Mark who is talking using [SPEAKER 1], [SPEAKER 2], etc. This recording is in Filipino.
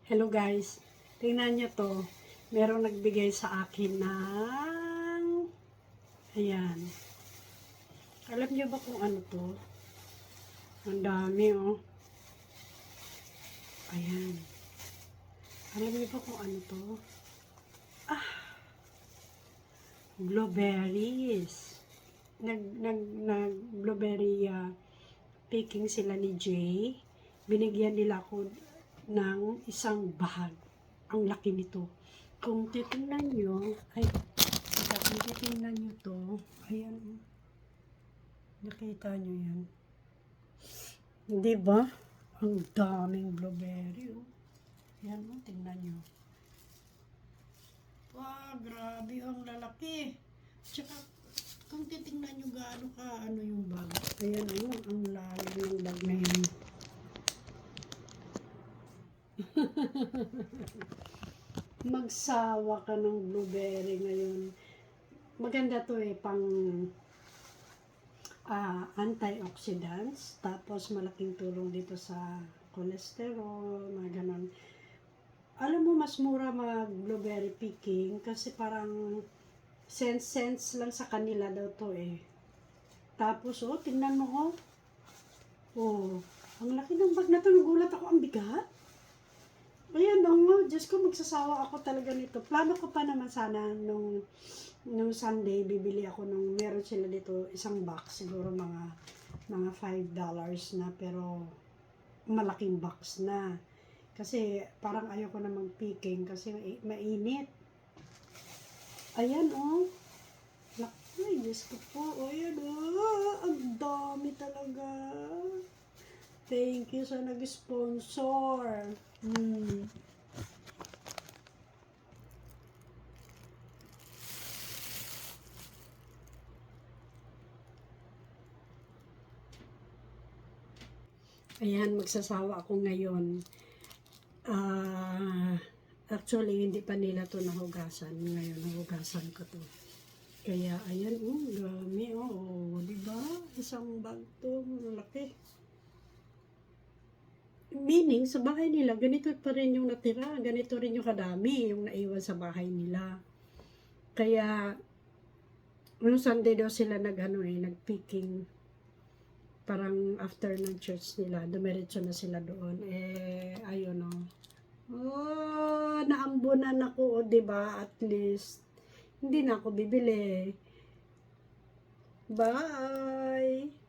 [SPEAKER 1] Hello guys, tingnan nyo to. Merong nagbigay sa akin ng, ayan. Alam nyo ba kung ano to? Ang dami oh. Ayan. Alam nyo ba kung ano to? Blueberries. Blueberry picking sila ni Jay. Binigyan nila ako ng isang bag. Ang laki nito. Kung titingnan nyo, kung titingnan nyo to, ayan, nakita nyo yan. Di ba? Ang daming blueberry, oh. Yan, oh, tingnan nyo. Wow, grabe, ang lalaki. Tsaka, kung titingnan nyo gaano ka, ano yung bag. Ayan, oh, ang lalim ng bag na yan. Magsawa ka ng blueberry ngayon. Maganda to pang antioxidants. Tapos malaking tulong dito sa cholesterol, mga ganon. Alam mo, mas mura mag blueberry picking kasi parang cents lang sa kanila daw to Tapos tingnan mo ang laki ng bag na to. Nagulat ako, ang bigat. Ayan, Diyos ko, magsasawa ako talaga nito. Plano ko pa naman sana nung Sunday, bibili ako meron sila dito isang box, siguro mga $5 na, pero malaking box na. Kasi parang ayoko na mag-picking kasi mainit. Ayan, Ay, Diyos ko po. Ayan, ang dami talaga. Thank you sa nag-sponsor. Ayan, magsasawa ako ngayon. Actually, hindi pa nila to nahugasan. Ngayon, nahugasan ko to. Kaya, ayan, dami, diba? Isang bag to, malaki. Meaning, sa bahay nila, ganito pa rin yung natira. Ganito rin yung kadami, yung naiwan sa bahay nila. Kaya, noong Sunday daw sila nag-picking. Parang after ng church nila, dumiretso na sila doon. Ayun naambunan ako, diba? At least, hindi na ako bibili. Bye!